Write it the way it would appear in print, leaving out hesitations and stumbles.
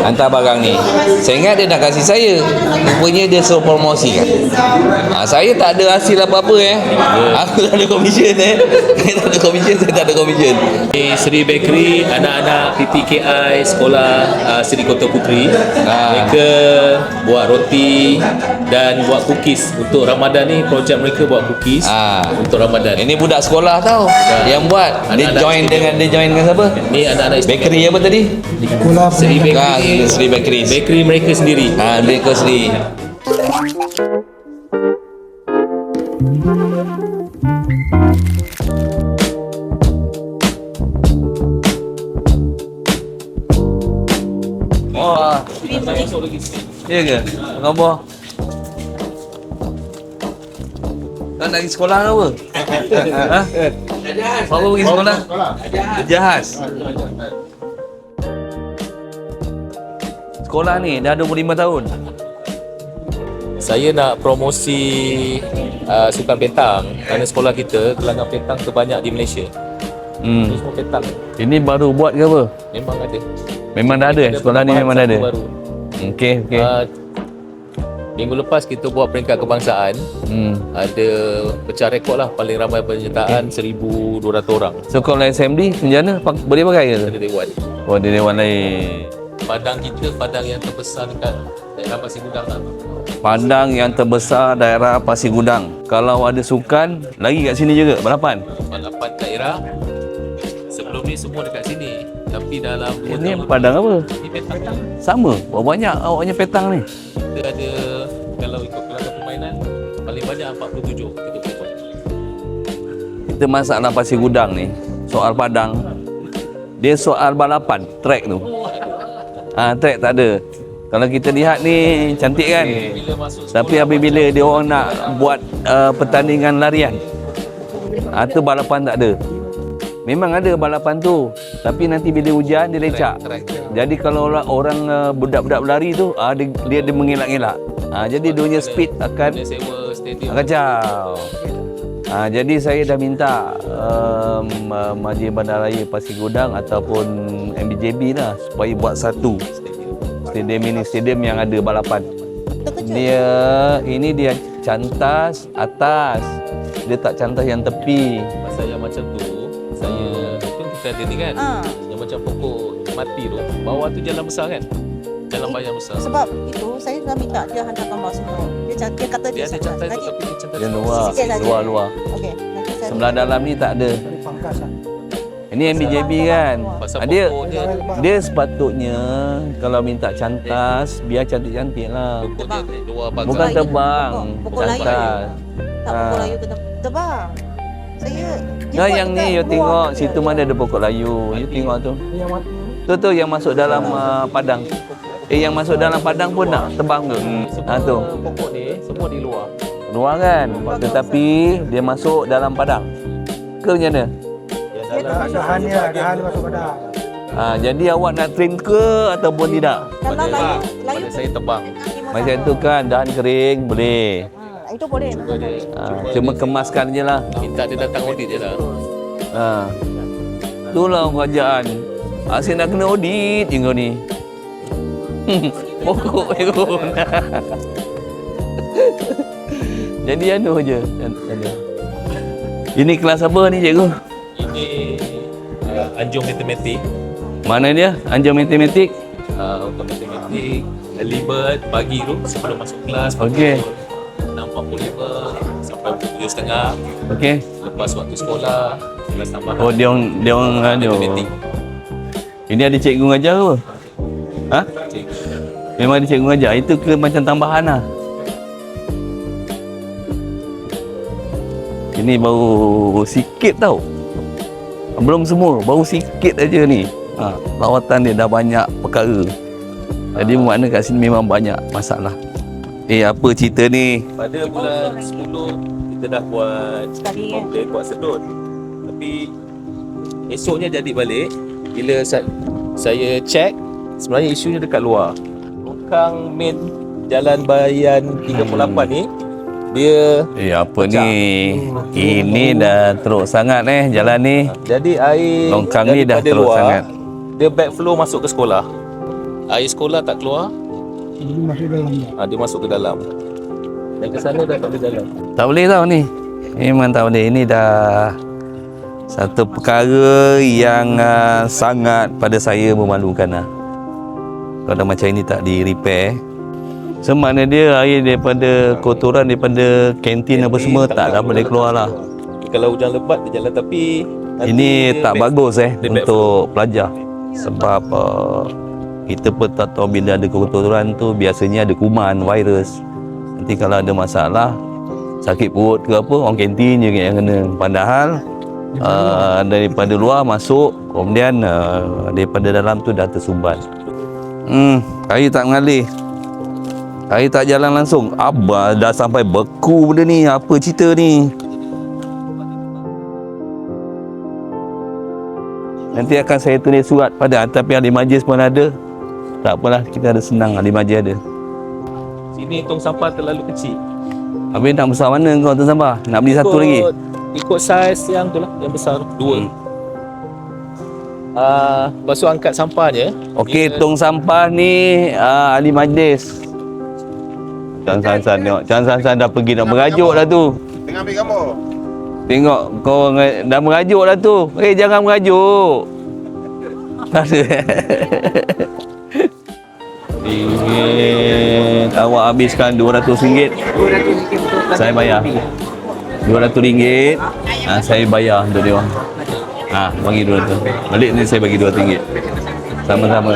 hantar barang ni. Saya ingat dia nak kasih saya. Rupanya dia suruh promosikan. Saya tak ada hasil apa-apa Aku tak ada komisen Saya tak ada komisen, saya tak ada komisen. Seri Bakery, anak-anak PPKI sekolah Seri Kota Puteri. Mereka buat roti dan buat cookies. Untuk Ramadan ni projek mereka buat cookies untuk Ramadan. Ini budak sekolah tau yang buat. Dia join dengan siapa? Ni anak-anak Bakery apa tadi? Seri Bakery. Seri Bakery. Bakery mereka sendiri. Mereka sendiri. Wah, ya ke? Apa khabar? Kau nak pergi sekolah ke apa? Apa pergi sekolah? Jahaz. Sekolah ni dah 25 tahun. Saya nak promosi sukan petang kerana sekolah kita gelanggang petang terbanyak di Malaysia. Ini semua petang. Ini baru buat ke apa? Memang ada. Memang dah ada sekolah ni memang dah ada. Baru. Okey. Minggu lepas kita buat peringkat kebangsaan. Ada pecah rekod lah, paling ramai penyertaan 1,200 orang. So kalau assembly macam mana? Boleh pakai ke? Ada dewan. Oh, ada dewan lain. Padang kita padang yang terbesar dekat daerah Pasir Gudang lah. Padang yang terbesar daerah Pasir Gudang. Kalau ada sukan lagi kat sini juga balapan. Balapan daerah. Sebelum ni semua dekat sini. Tapi dalam 2 Ini tahun padang apa? Ini petang. Sama. Berapa banyak awaknya petang ni? Kita ada, kalau ikut kelangkaan permainan, paling banyak 47 kita buat. Kita masalah Pasir Gudang ni, soal padang, dia soal balapan, track tu. Track tak ada. Kalau kita lihat ni cantik kan? Tapi apabila dia orang nak buat pertandingan larian, tu balapan tak ada. Memang ada balapan tu, tapi nanti bila hujan dia lecak. Jadi kalau orang budak-budak berlari tu, dia mengelak-elak. Jadi dia punya speed akan kacau. Jadi saya dah minta Majlis Bandaraya Pasir Gudang ataupun MBJB lah supaya buat satu stadium ini, stadium yang ada balapan. Dia cantas atas, dia tak cantas yang tepi. Pasal yang macam tu, saya tu kita ada ni kan, yang macam pokok mati tu, bawah tu jalan besar kan, jalan bayang besar. Sebab itu saya dah minta dia hantar gambar semua. Dia kata Dia ada cantas tu tapi dia cantas Dia luar. Okey, nanti saya Sebelah dalam ni tak ada. Ini MBJB kan. Dia sepatutnya kalau minta cantas, biar cantik-cantik lah. pokok dia luar pagar. Bukan tebang, pokok layu. cantas. tak pokok layu ke tebang. Saya Nah yang ni you tengok situ mana ada pokok layu. You tengok tu. Tu yang masuk dalam padang. Yang masuk dalam padang pun nak tebang ke? Tu. Pokok ni semua di luar. Luar kan. Tetapi dia masuk dalam padang. Ke macam mana? Dahan masuk padang. Jadi awak nak trim ke ataupun tidak? Kalau layu Pada saya tebang. Macam tu kan dahan kering boleh. itu boleh. Cuma kemaskan je lah. Minta dia datang audit je lah. Itulah kerajaan. Asyik nak kena audit je kau ni. Pokok je pun. Jadi anu je. Ini kelas apa ni cikgu? Ini Anjung Matematik. Mana dia? Anjung Matematik? Untuk matematik, early bird pagi tu sebelum masuk kelas. Okey. 6.45 sampai pukul 7.30. Okey. Lepas waktu sekolah, kelas tambahan. Oh, dia orang anu. matematik. Ini ada cikgu ngajar ke apa? Cikgu. Memang ada cikgu ngajar. Itu ke macam tambahan lah. Ini baru sikit tau. Belum semua, baru sikit aja ni. Lawatan dia dah banyak perkara. Jadi makna kat sini memang banyak masalah. Apa cerita ni? Pada bulan 10 kita dah buat komplain, buat sedut. Tapi esoknya jadi balik. Bila saya check, sebenarnya isunya dekat luar. Longkang main Jalan Bayan 38 ni, dia Apa ni? Ini dah teruk sangat jalan ni. jadi air Longkang ni dah daripada teruk luar, sangat. dia backflow masuk ke sekolah. Air sekolah tak keluar. Ini masih dalam. Dia masuk ke dalam. Dan ke sana dah tak boleh jalan. Tak boleh tau ni. Memang tak boleh. Ini dah satu perkara yang sangat pada saya memalukan lah. Kalau macam ini tak di repair. So makna dia air daripada kotoran daripada kantin apa semua tak boleh keluar lah. Kalau hujan lebat dia jalan, tapi nanti Ini tak dia bagus dia untuk pelajar. Sebab kita pun tak tahu bila ada kotoran tu biasanya ada kuman, virus. Nanti kalau ada masalah sakit perut ke apa, orang kantin je yang kena. Padahal daripada luar masuk, kemudian daripada dalam tu dah tersumbat. Air tak mengalir. Air tak jalan langsung. Abah dah sampai beku benda ni. Apa cerita ni? Nanti akan saya tulis surat pada tapi ahli majlis pun ada. Tak apalah, kita ada senang, ahli majlis ada. sini tong sampah terlalu kecil. Habis nak besar mana kau tong sampah? Nak beli satu lagi? Ikut saiz yang tu lah, yang besar, dua. Lepas tu angkat sampah je. Okey, tong sampah ni ahli majlis. Jangan San tengok. Jangan San dah pergi dah merajuk dah tu. Tengah ambil gambar. Tengok kau dah merajuk dah tu. Jangan merajuk. Tak ada. Ringgit. Awak habiskan RM200. Saya bayar. RM200. Saya bayar untuk dia orang. Bagi RM200. Balik ni saya bagi RM200. Sama-sama.